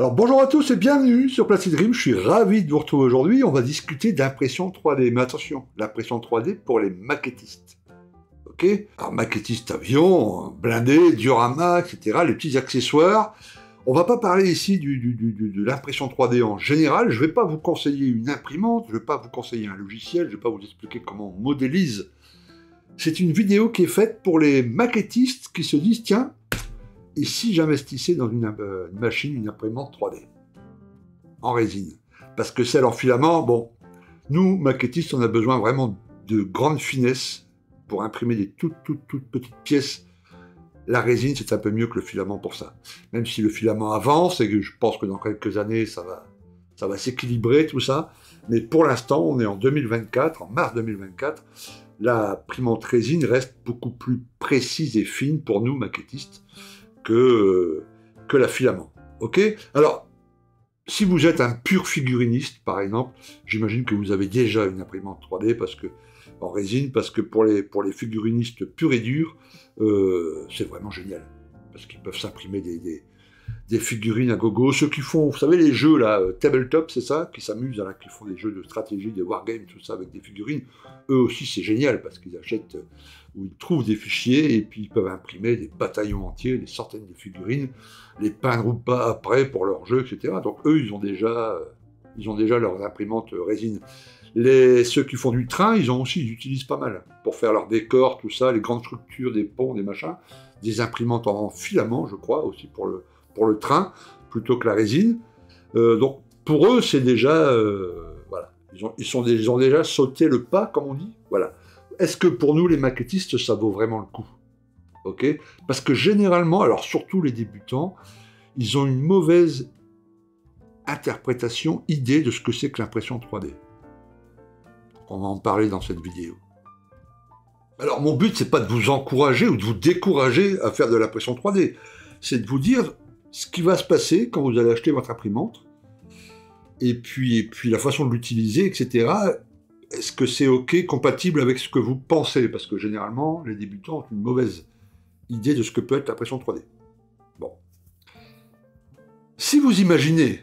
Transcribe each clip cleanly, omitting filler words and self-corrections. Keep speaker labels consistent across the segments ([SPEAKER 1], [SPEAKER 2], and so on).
[SPEAKER 1] Alors bonjour à tous et bienvenue sur Placid Dream, je suis ravi de vous retrouver aujourd'hui, on va discuter d'impression 3D, mais attention, l'impression 3D pour les maquettistes. Ok? Alors maquettistes avions, blindés, dioramas, etc., les petits accessoires. On va pas parler ici de l'impression 3D en général, je vais pas vous conseiller une imprimante, je vais pas vous conseiller un logiciel, je vais pas vous expliquer comment on modélise. C'est une vidéo qui est faite pour les maquettistes qui se disent, tiens, et si j'investissais dans une machine, une imprimante 3D, en résine? Parce que celle en filament, bon, nous, maquettistes, on a besoin vraiment de grande finesse pour imprimer des toutes petites pièces. La résine, c'est un peu mieux que le filament pour ça. Même si le filament avance, et que je pense que dans quelques années, ça va s'équilibrer, tout ça. Mais pour l'instant, on est en 2024, en mars 2024, l'imprimante résine reste beaucoup plus précise et fine pour nous, maquettistes, que la filament. Ok? Alors, si vous êtes un pur figuriniste, par exemple, j'imagine que vous avez déjà une imprimante 3D en résine, parce que pour les figurinistes purs et durs, c'est vraiment génial. Parce qu'ils peuvent s'imprimer des figurines à gogo. Ceux qui font, vous savez, les jeux là, tabletop, c'est ça, qui s'amusent, là, qui font des jeux de stratégie, des wargames, tout ça, avec des figurines, eux aussi c'est génial, parce qu'ils achètent ou ils trouvent des fichiers, et puis ils peuvent imprimer des bataillons entiers, des centaines de figurines, les peindre ou pas après pour leur jeu, etc. Donc eux, ils ont déjà leurs imprimantes résine. Ceux qui font du train, ils utilisent pas mal, pour faire leurs décors, tout ça, les grandes structures, des ponts, des machins, des imprimantes en filament, je crois, aussi pour le train, plutôt que la résine. Donc pour eux, c'est déjà... voilà, ils ont déjà sauté le pas, comme on dit. Voilà. Est-ce que pour nous, les maquettistes, ça vaut vraiment le coup? Ok? Parce que généralement, alors surtout les débutants, ils ont une mauvaise interprétation, idée de ce que c'est que l'impression 3D. On va en parler dans cette vidéo. Alors mon but, c'est pas de vous encourager ou de vous décourager à faire de l'impression 3D. C'est de vous dire ce qui va se passer quand vous allez acheter votre imprimante, et puis la façon de l'utiliser, etc. Est-ce que c'est ok, compatible avec ce que vous pensez? Parce que généralement, les débutants ont une mauvaise idée de ce que peut être l'impression 3D. Bon. Si vous imaginez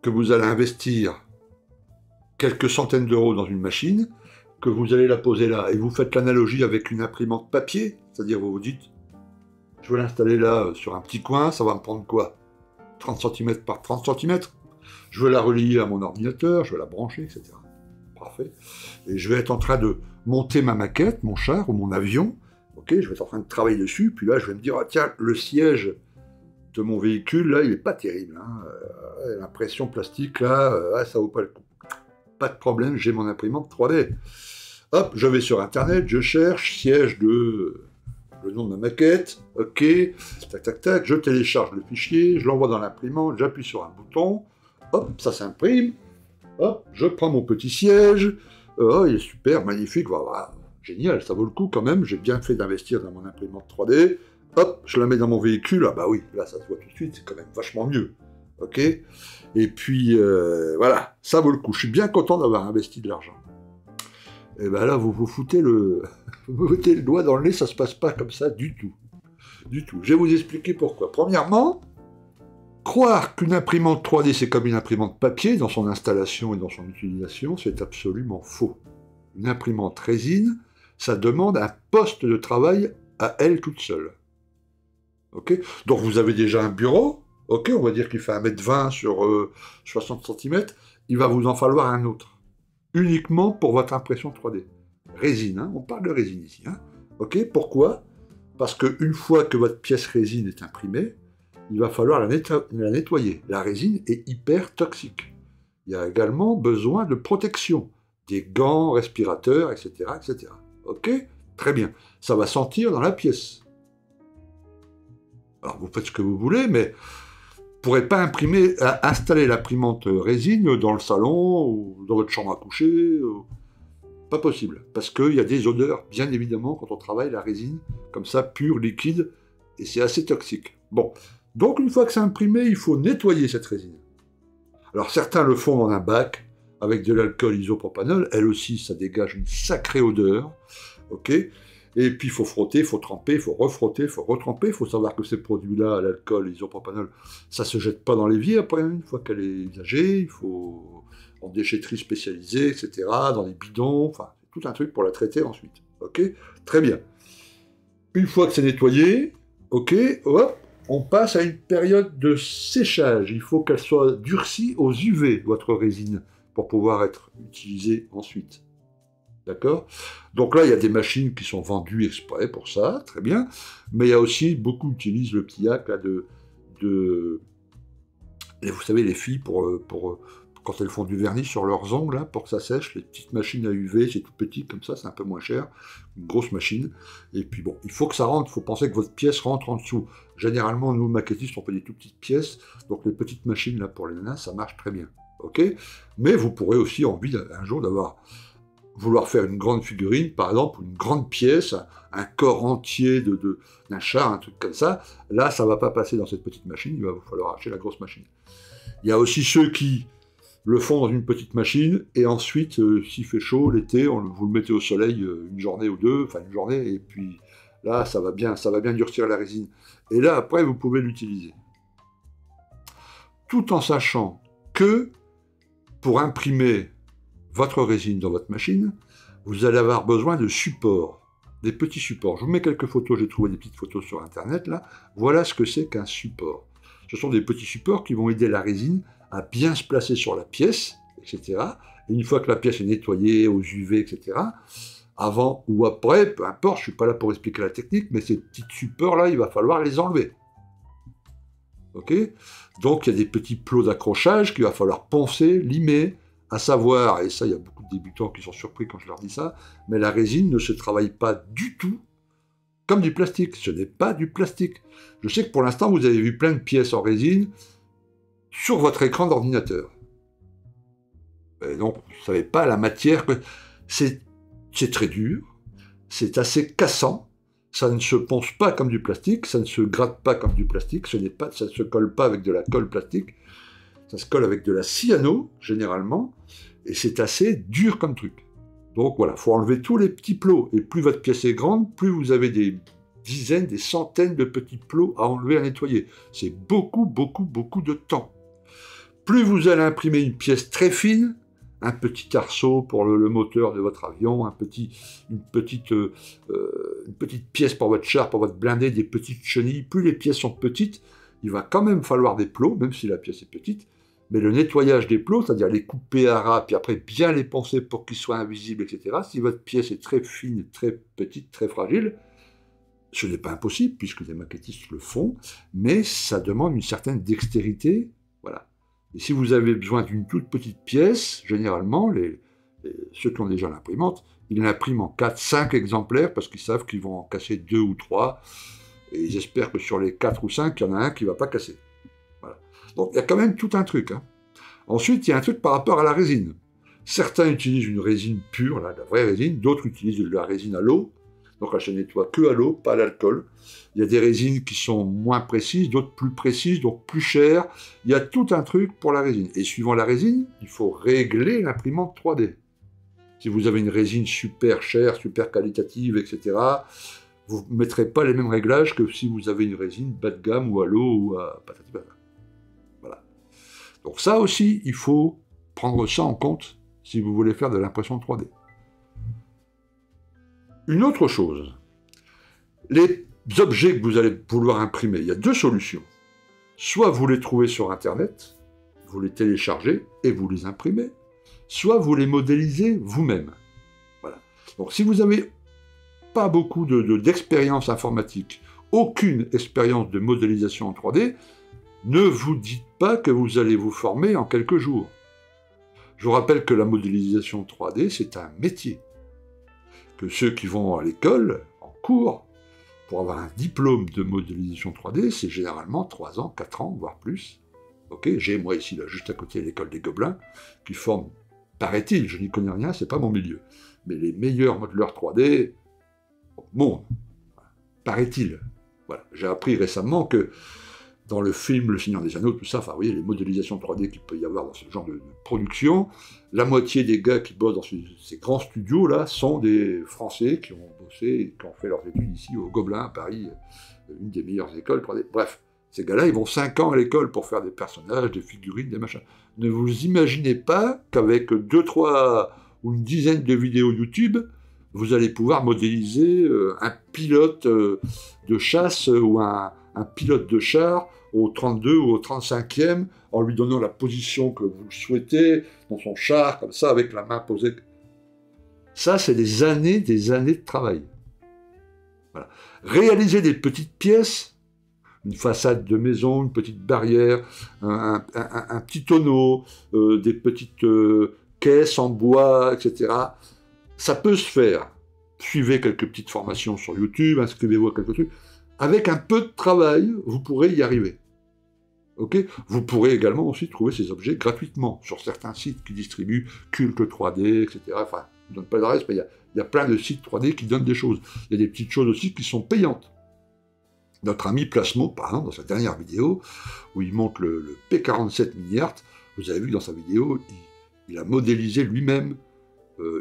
[SPEAKER 1] que vous allez investir quelques centaines d'euros dans une machine, que vous allez la poser là, et vous faites l'analogie avec une imprimante papier, c'est-à-dire vous vous dites, je vais l'installer là, sur un petit coin, ça va me prendre quoi? 30 cm par 30 cm? Je vais la relier à mon ordinateur, je vais la brancher, etc. Parfait. Et je vais être en train de monter ma maquette, mon char ou mon avion, ok, je vais être en train de travailler dessus, puis là je vais me dire, ah, tiens, le siège de mon véhicule, là, il n'est pas terrible, hein. L'impression plastique, là, ça vaut pas le coup. Pas de problème, j'ai mon imprimante 3D. Hop, je vais sur Internet, je cherche siège le nom de ma maquette, ok, tac, je télécharge le fichier, je l'envoie dans l'imprimante, j'appuie sur un bouton, hop, ça s'imprime, hop, je prends mon petit siège, oh, il est super, magnifique, voilà, génial, ça vaut le coup quand même, j'ai bien fait d'investir dans mon imprimante 3D, hop, je la mets dans mon véhicule, ah bah oui, là ça se voit tout de suite, c'est quand même vachement mieux, ok? Et puis, voilà, ça vaut le coup, je suis bien content d'avoir investi de l'argent. Et bien là, vous foutez vous mettez le doigt dans le nez, ça se passe pas comme ça du tout. Du tout. Je vais vous expliquer pourquoi. Premièrement, croire qu'une imprimante 3D, c'est comme une imprimante papier dans son installation et dans son utilisation, c'est absolument faux. Une imprimante résine, ça demande un poste de travail à elle toute seule. Ok? Donc vous avez déjà un bureau, ok, on va dire qu'il fait 1,20 m sur 60 cm, il va vous en falloir un autre. Uniquement pour votre impression 3D. Résine, hein, on parle de résine ici. Hein. Ok, pourquoi? Parce qu'une fois que votre pièce résine est imprimée, il va falloir la nettoyer. La résine est hyper toxique. Il y a également besoin de protection, des gants, respirateurs, etc., etc. Ok? Très bien. Ça va sentir dans la pièce. Alors vous faites ce que vous voulez, mais vous ne pourrez pas installer l'imprimante résine dans le salon ou dans votre chambre à coucher. Pas possible. Parce qu'il y a des odeurs, bien évidemment, quand on travaille la résine, comme ça, pure, liquide, et c'est assez toxique. Bon. Donc, une fois que c'est imprimé, il faut nettoyer cette résine. Alors, certains le font dans un bac, avec de l'alcool isopropanol. Elle aussi, ça dégage une sacrée odeur. Ok? Et puis, il faut frotter, il faut tremper, il faut refrotter, il faut retremper. Il faut savoir que ces produits-là, l'alcool, l'isopropanol, ça ne se jette pas dans l'évier après, une fois qu'elle est usagée. Il faut en déchetterie spécialisée, etc., dans des bidons, enfin, tout un truc pour la traiter ensuite. OK? Très bien. Une fois que c'est nettoyé, OK, hop, on passe à une période de séchage. Il faut qu'elle soit durcie aux UV, votre résine, pour pouvoir être utilisée ensuite. D'accord? Donc là, il y a des machines qui sont vendues exprès pour ça, très bien. Mais il y a aussi, beaucoup utilisent le petit hack là, et vous savez, les filles, quand elles font du vernis sur leurs ongles, là, pour que ça sèche, les petites machines à UV, c'est tout petit, comme ça, c'est un peu moins cher. Une grosse machine. Et puis bon, il faut que ça rentre, il faut penser que votre pièce rentre en dessous. Généralement, nous, maquettistes, on fait des tout petites pièces, donc les petites machines, là, pour les nanas, ça marche très bien. OK? Mais vous pourrez aussi envie, un jour, vouloir faire une grande figurine, par exemple, une grande pièce, un corps entier d'un char, un truc comme ça. Là, ça ne va pas passer dans cette petite machine, il va vous falloir acheter la grosse machine. Il y a aussi ceux qui le font dans une petite machine, et ensuite, s'il fait chaud, l'été, vous le mettez au soleil une journée ou deux, enfin une journée, et puis là, ça va bien durcir la résine. Et là, après, vous pouvez l'utiliser. Tout en sachant que, pour imprimer votre résine dans votre machine, vous allez avoir besoin de supports, des petits supports. Je vous mets quelques photos, j'ai trouvé des petites photos sur Internet, là. Voilà ce que c'est qu'un support. Ce sont des petits supports qui vont aider la résine à bien se placer sur la pièce, etc. Et une fois que la pièce est nettoyée aux UV, etc., avant ou après, peu importe, je ne suis pas là pour expliquer la technique, mais ces petits supports-là, il va falloir les enlever. OK? Donc, il y a des petits plots d'accrochage qu'il va falloir poncer, limer, à savoir, et ça, il y a beaucoup de débutants qui sont surpris quand je leur dis ça, mais la résine ne se travaille pas du tout comme du plastique. Ce n'est pas du plastique. Je sais que pour l'instant, vous avez vu plein de pièces en résine sur votre écran d'ordinateur. Et donc, vous ne savez pas la matière que... C'est très dur, c'est assez cassant, ça ne se ponce pas comme du plastique, ça ne se gratte pas comme du plastique, ça ne se colle pas avec de la colle plastique, ça se colle avec de la cyano, généralement, et c'est assez dur comme truc. Donc voilà, il faut enlever tous les petits plots, et plus votre pièce est grande, plus vous avez des dizaines, des centaines de petits plots à enlever, à nettoyer. C'est beaucoup, beaucoup, beaucoup de temps. Plus vous allez imprimer une pièce très fine, un petit arceau pour le moteur de votre avion, une petite pièce pour votre char, pour votre blindé, des petites chenilles, plus les pièces sont petites, il va quand même falloir des plots, même si la pièce est petite, mais le nettoyage des plots, c'est-à-dire les couper à ras, puis après bien les poncer pour qu'ils soient invisibles, etc., si votre pièce est très fine, très petite, très fragile, ce n'est pas impossible, puisque les maquettistes le font, mais ça demande une certaine dextérité, voilà. Et si vous avez besoin d'une toute petite pièce, généralement, ceux qui ont déjà l'imprimante, ils l'impriment en 4-5 exemplaires, parce qu'ils savent qu'ils vont en casser 2 ou 3, et ils espèrent que sur les 4 ou 5, il y en a un qui ne va pas casser. Voilà. Donc il y a quand même tout un truc. Hein. Ensuite, il y a un truc par rapport à la résine. Certains utilisent une résine pure, là, la vraie résine, d'autres utilisent de la résine à l'eau, donc elle se nettoie que à l'eau, pas à l'alcool. Il y a des résines qui sont moins précises, d'autres plus précises, donc plus chères. Il y a tout un truc pour la résine. Et suivant la résine, il faut régler l'imprimante 3D. Si vous avez une résine super chère, super qualitative, etc., vous ne mettrez pas les mêmes réglages que si vous avez une résine bas de gamme ou à l'eau ou à patati patata. Voilà. Donc ça aussi, il faut prendre ça en compte si vous voulez faire de l'impression 3D. Une autre chose, les objets que vous allez vouloir imprimer, il y a deux solutions. Soit vous les trouvez sur Internet, vous les téléchargez et vous les imprimez, soit vous les modélisez vous-même. Voilà. Donc si vous n'avez pas beaucoup d'expérience informatique, aucune expérience de modélisation en 3D, ne vous dites pas que vous allez vous former en quelques jours. Je vous rappelle que la modélisation 3D, c'est un métier. Que ceux qui vont à l'école, en cours, pour avoir un diplôme de modélisation 3D, c'est généralement 3 ans, 4 ans, voire plus. Okay, j'ai moi ici, là, juste à côté, l'école des Gobelins, qui forme, paraît-il, je n'y connais rien, c'est pas mon milieu, mais les meilleurs modeleurs 3D au monde, paraît-il. Voilà. J'ai appris récemment que dans le film Le Seigneur des Anneaux, tout ça, enfin, vous voyez, les modélisations 3D qu'il peut y avoir dans ce genre de production, la moitié des gars qui bossent dans ces grands studios-là sont des Français qui ont bossé et qui ont fait leurs études ici au Gobelin, à Paris, une des meilleures écoles 3D. Bref, ces gars-là, ils vont 5 ans à l'école pour faire des personnages, des figurines, des machins. Ne vous imaginez pas qu'avec 2, 3 ou une dizaine de vidéos YouTube, vous allez pouvoir modéliser un pilote de chasse ou un pilote de char au 32 ou au 35e, en lui donnant la position que vous souhaitez, dans son char, comme ça, avec la main posée. Ça, c'est des années de travail. Voilà. Réaliser des petites pièces, une façade de maison, une petite barrière, un petit tonneau, des petites caisses en bois, etc. Ça peut se faire. Suivez quelques petites formations sur YouTube, inscrivez-vous à quelques trucs. Avec un peu de travail, vous pourrez y arriver. Okay, vous pourrez également aussi trouver ces objets gratuitement sur certains sites qui distribuent Culte 3D, etc. Enfin, je ne donne pas d'adresse, mais il y a plein de sites 3D qui donnent des choses. Il y a des petites choses aussi qui sont payantes. Notre ami Plasmo, par exemple, dans sa dernière vidéo, où il montre le P47 mini-art, vous avez vu dans sa vidéo, il a modélisé lui-même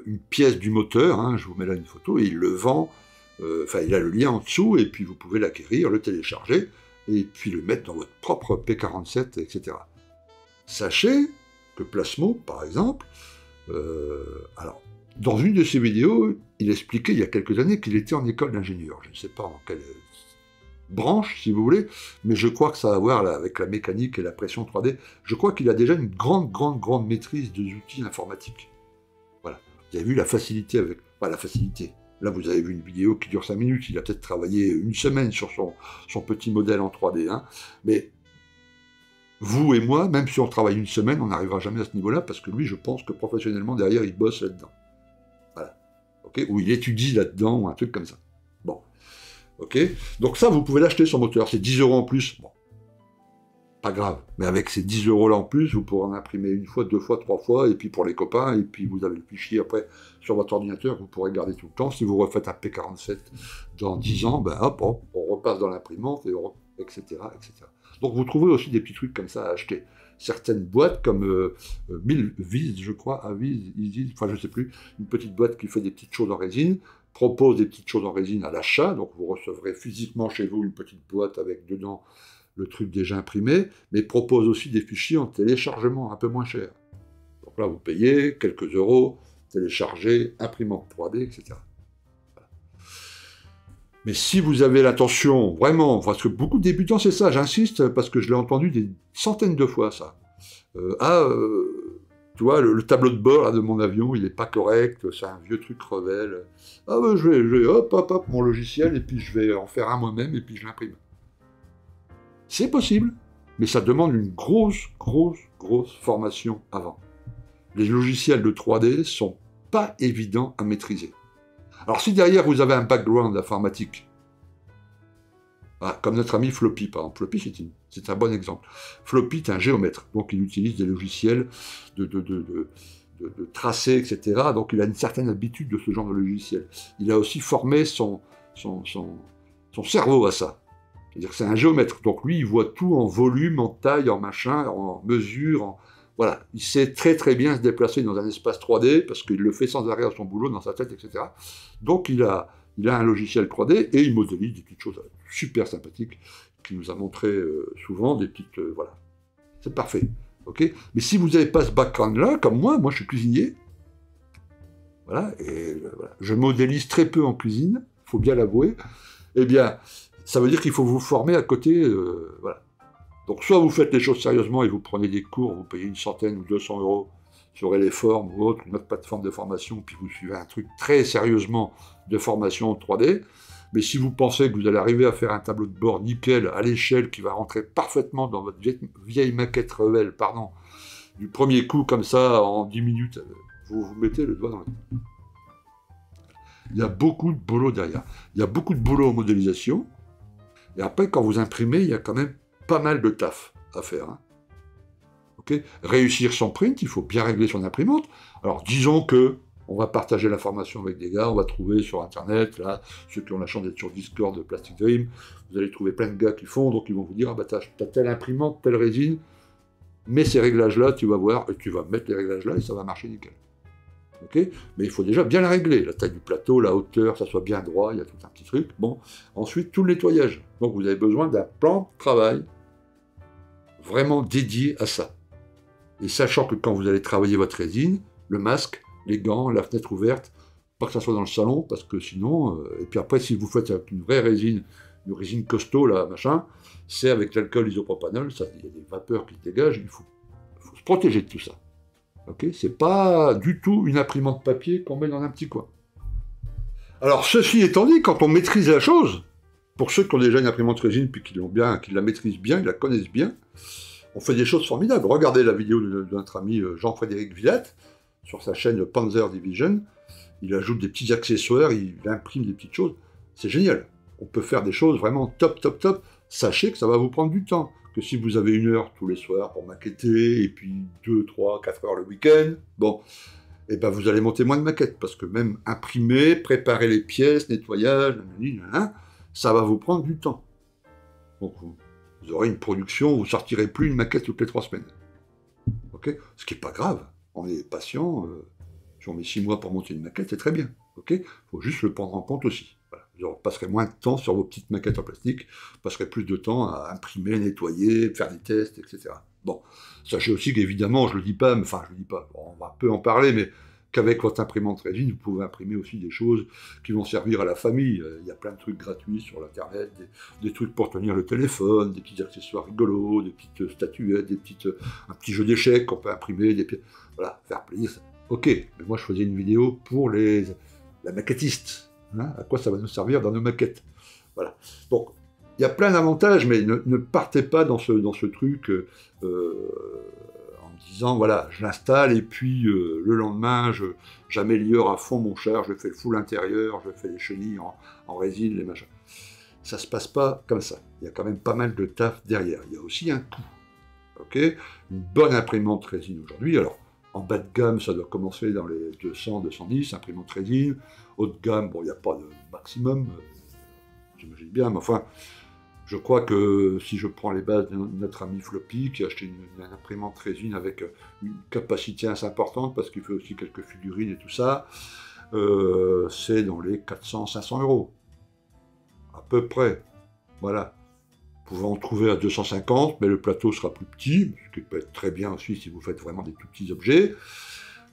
[SPEAKER 1] une pièce du moteur, hein, je vous mets là une photo, et il le vend, il a le lien en dessous, et puis vous pouvez l'acquérir, le télécharger, et puis le mettre dans votre propre P47, etc. Sachez que Plasmo, par exemple, alors, dans une de ses vidéos, il expliquait il y a quelques années qu'il était en école d'ingénieur. Je ne sais pas en quelle branche, si vous voulez, mais je crois que ça a à voir là, avec la mécanique et la pression 3D. Je crois qu'il a déjà une grande maîtrise des outils informatiques. Voilà. Vous avez vu la facilité avec... Enfin, la facilité. Là, vous avez vu une vidéo qui dure 5 minutes. Il a peut-être travaillé une semaine sur son petit modèle en 3D. Hein. Mais vous et moi, même si on travaille une semaine, on n'arrivera jamais à ce niveau-là, parce que lui, je pense que professionnellement, derrière, il bosse là-dedans. Voilà. Okay, ou il étudie là-dedans, ou un truc comme ça. Bon. Ok. Donc ça, vous pouvez l'acheter son moteur. C'est 10 € en plus. Bon. Pas grave. Mais avec ces 10 € là en plus, vous pourrez en imprimer une fois, 2 fois, 3 fois, et puis pour les copains, et puis vous avez le fichier après sur votre ordinateur que vous pourrez garder tout le temps. Si vous refaites un P47 dans 10 ans, ben hop, on repasse dans l'imprimante, etc., etc. Donc vous trouvez aussi des petits trucs comme ça à acheter. Certaines boîtes comme Viz, je crois, Easy, enfin je sais plus, une petite boîte qui fait des petites choses en résine, propose des petites choses en résine à l'achat, donc vous recevrez physiquement chez vous une petite boîte avec dedans le truc déjà imprimé, mais propose aussi des fichiers en téléchargement un peu moins cher. Donc là, vous payez quelques euros, téléchargez, imprimante 3D, etc. Voilà. Mais si vous avez l'intention, vraiment, parce que beaucoup de débutants, c'est ça, j'insiste, parce que je l'ai entendu des centaines de fois, ça. Tu vois, le tableau de bord là, de mon avion, il n'est pas correct, c'est un vieux truc Revell. Ah ben, je vais hop, mon logiciel, et puis je vais en faire un moi-même, et puis je l'imprime. C'est possible, mais ça demande une grosse formation avant. Les logiciels de 3D sont pas évidents à maîtriser. Alors si derrière vous avez un background informatique, comme notre ami Floppy, par exemple. Floppy, c'est un bon exemple. Floppy est un géomètre, donc il utilise des logiciels de tracés, etc. Donc il a une certaine habitude de ce genre de logiciel. Il a aussi formé son cerveau à ça. C'est-à-dire que c'est un géomètre, donc lui, il voit tout en volume, en taille, en machin, en mesure, Voilà, il sait très bien se déplacer dans un espace 3D, parce qu'il le fait sans arrêt à son boulot, dans sa tête, etc. Donc il a un logiciel 3D, et il modélise des petites choses super sympathiques, qu'il nous a montré souvent, des petites... voilà, c'est parfait, ok. Mais si vous n'avez pas ce background-là, comme moi je suis cuisinier, voilà, et voilà, je modélise très peu en cuisine, il faut bien l'avouer, eh bien... ça veut dire qu'il faut vous former à côté, voilà. Donc soit vous faites les choses sérieusement et vous prenez des cours, vous payez 100 ou 200 € sur Eleform ou autre, une autre plateforme de formation, puis vous suivez un truc très sérieusement de formation en 3D, mais si vous pensez que vous allez arriver à faire un tableau de bord nickel, à l'échelle, qui va rentrer parfaitement dans votre vieille maquette Revell, du premier coup, comme ça, en 10 minutes, vous mettez le doigt dans le... Il y a beaucoup de boulot derrière. Il y a beaucoup de boulot en modélisation, et après, quand vous imprimez, il y a quand même pas mal de taf à faire. Hein. Okay, réussir son print, il faut bien régler son imprimante. Alors, disons que, On va partager l'information avec des gars, on va trouver sur Internet, là, ceux qui ont la chance d'être sur Discord de Plastic Dream, vous allez trouver plein de gars qui font, donc ils vont vous dire, ah bah t'as telle imprimante, telle résine, mets ces réglages-là, tu vas voir, et tu vas mettre les réglages-là, et ça va marcher nickel. Okay, mais il faut déjà bien la régler, la taille du plateau, la hauteur, ça soit bien droit, il y a tout un petit truc. Bon, ensuite, tout le nettoyage. Donc vous avez besoin d'un plan de travail vraiment dédié à ça. Et sachant que quand vous allez travailler votre résine, le masque, les gants, la fenêtre ouverte, pas que ça soit dans le salon, parce que sinon... et puis après, si vous faites avec une vraie résine, une résine costaud, là, machin, c'est avec l'alcool isopropanol, il y a des vapeurs qui se dégagent, il faut se protéger de tout ça. Okay, c'est pas du tout une imprimante papier qu'on met dans un petit coin. Alors, ceci étant dit, quand on maîtrise la chose, pour ceux qui ont déjà une imprimante résine, puis qui la maîtrisent bien, ils la connaissent bien, on fait des choses formidables. Regardez la vidéo de notre ami Jean-Frédéric Villette, sur sa chaîne Panzer Division, il ajoute des petits accessoires, il imprime des petites choses, c'est génial. On peut faire des choses vraiment top, top, top. Sachez que ça va vous prendre du temps. Que si vous avez 1 heure tous les soirs pour maqueter, et puis 2, 3, 4 heures le week-end, bon, et ben vous allez monter moins de maquettes, parce que même imprimer, préparer les pièces, nettoyage, ça va vous prendre du temps. Donc vous aurez une production, vous ne sortirez plus une maquette toutes les 3 semaines. Okay, ce qui n'est pas grave, on est patient, si on met 6 mois pour monter une maquette, c'est très bien. Il faut juste le prendre en compte aussi. Voilà. Vous passerez moins de temps sur vos petites maquettes en plastique, vous passerez plus de temps à imprimer, nettoyer, faire des tests, etc. Bon, sachez aussi qu'évidemment, je le dis pas, on va un peu en parler, mais qu'avec votre imprimante résine, vous pouvez imprimer aussi des choses qui vont servir à la famille. Il y a plein de trucs gratuits sur l'internet, des trucs pour tenir le téléphone, des petits accessoires rigolos, des petites statuettes, un petit jeu d'échecs qu'on peut imprimer, voilà, faire plaisir. Ok, mais moi je faisais une vidéo pour la maquettiste. À quoi ça va nous servir dans nos maquettes. Voilà. Donc, il y a plein d'avantages, mais ne partez pas dans ce truc en me disant, voilà, je l'installe et puis le lendemain, j'améliore à fond mon char, je fais le full intérieur, je fais les chenilles en résine, les machins. Ça ne se passe pas comme ça. Il y a quand même pas mal de taf derrière. Il y a aussi un coût. Okay, une bonne imprimante résine aujourd'hui, alors, en bas de gamme, ça doit commencer dans les 200, 210, imprimante résine. Haut de gamme, bon, il n'y a pas de maximum, j'imagine bien, mais enfin, je crois que si je prends les bases de notre ami Floppy, qui a acheté une imprimante résine avec une capacité assez importante, parce qu'il fait aussi quelques figurines et tout ça, c'est dans les 400-500 €. À peu près. Voilà. Vous pouvez en trouver à 250, mais le plateau sera plus petit, ce qui peut être très bien aussi si vous faites vraiment des tout petits objets.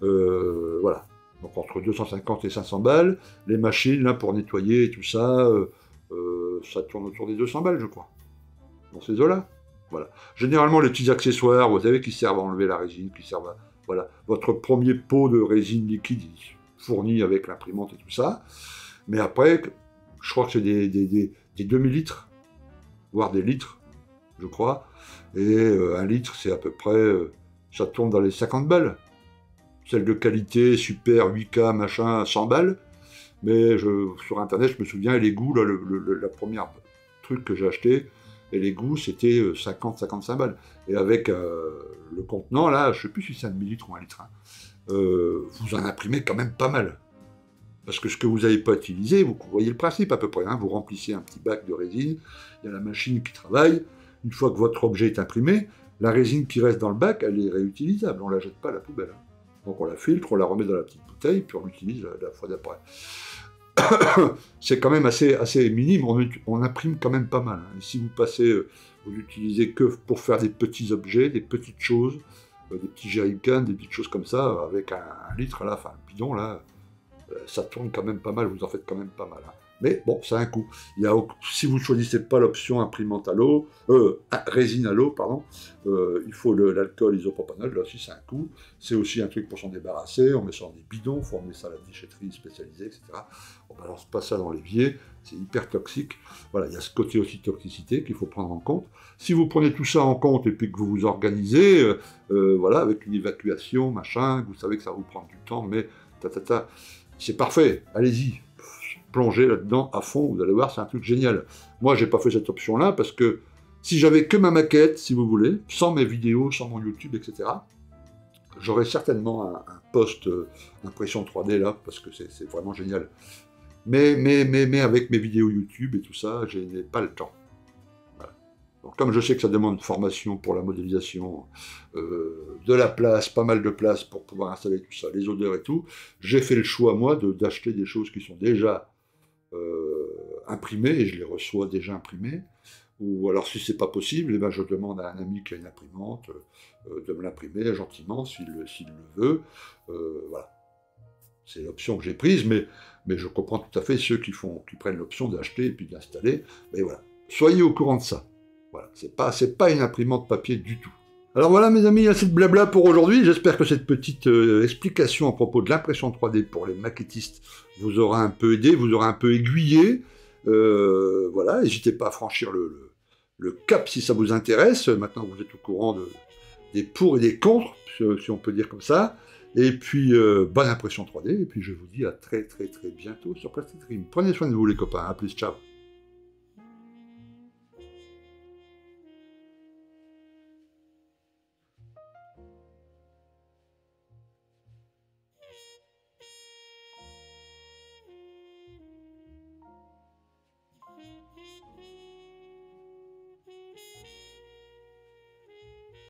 [SPEAKER 1] Voilà. Donc entre 250 et 500 balles. Les machines, là, pour nettoyer et tout ça, ça tourne autour des 200 balles, je crois. Dans ces eaux-là. Voilà. Généralement, les petits accessoires, vous savez, qui servent à enlever la résine, qui servent à... Voilà. Votre premier pot de résine liquide, fourni avec l'imprimante et tout ça. Mais après, je crois que c'est des demi-litres, voire des litres, je crois. Et 1 litre, c'est à peu près... ça tourne dans les 50 balles. Celle de qualité, super, 8K, machin, 100 balles. Mais sur Internet, je me souviens, et les goûts, là, la première truc que j'ai acheté, et les goûts, c'était 50-55 balles. Et avec le contenant, là, je ne sais plus si c'est un demi-litre ou 1 litre, vous en imprimez quand même pas mal. Parce que ce que vous n'avez pas utilisé, vous voyez le principe à peu près, vous remplissez un petit bac de résine, il y a la machine qui travaille, une fois que votre objet est imprimé, la résine qui reste dans le bac, elle est réutilisable, on ne la jette pas à la poubelle. Donc on la filtre, on la remet dans la petite bouteille, puis on l'utilise la fois d'après. C'est quand même assez minime, on imprime quand même pas mal. Et si vous passez, vous l'utilisez que pour faire des petits objets, des petites choses, des petits jerrycans, des petites choses comme ça, avec un litre, là, enfin un bidon, là, ça tourne quand même pas mal, vous en faites quand même pas mal. Mais bon, ça a un coût. Si vous ne choisissez pas l'option imprimante à l'eau, résine à l'eau, pardon, il faut l'alcool isopropanol, là aussi c'est un coût. C'est aussi un truc pour s'en débarrasser, on met ça dans des bidons, il faut emmener ça à la déchetterie spécialisée, etc. On balance pas ça dans l'évier, c'est hyper toxique. Voilà, il y a ce côté aussi toxicité qu'il faut prendre en compte. Si vous prenez tout ça en compte et puis que vous vous organisez, voilà, avec une évacuation, machin, vous savez que ça va vous prendre du temps, mais c'est parfait, allez-y. Plongez là-dedans à fond, vous allez voir, c'est un truc génial. Moi, j'ai pas fait cette option-là, parce que si j'avais que ma maquette, si vous voulez, sans mes vidéos, sans mon YouTube, etc., J'aurai certainement un post impression 3D là, parce que c'est vraiment génial. Mais avec mes vidéos YouTube et tout ça, je n'ai pas le temps. Voilà. Donc, comme je sais que ça demande une formation pour la modélisation, de la place, pas mal de place pour pouvoir installer tout ça, les odeurs et tout, j'ai fait le choix, moi, d'acheter des choses qui sont déjà imprimées, et je les reçois déjà imprimées. Ou alors, si c'est pas possible, eh ben, je demande à un ami qui a une imprimante de me l'imprimer gentiment, s'il le veut. Voilà. C'est l'option que j'ai prise, mais je comprends tout à fait ceux qui prennent l'option d'acheter et puis d'installer. Mais voilà. Soyez au courant de ça. Voilà. C'est pas une imprimante papier du tout. Alors voilà, mes amis, assez de blabla pour aujourd'hui. J'espère que cette petite explication à propos de l'impression 3D pour les maquettistes vous aura un peu aidé, vous aura un peu aiguillé. Voilà, n'hésitez pas à franchir le cap si ça vous intéresse. Maintenant, vous êtes au courant des pour et des contre, si on peut dire comme ça. Et puis, bonne impression 3D. Et puis, je vous dis à très, très, très bientôt sur Plastic Dream. Prenez soin de vous, les copains. À plus, ciao.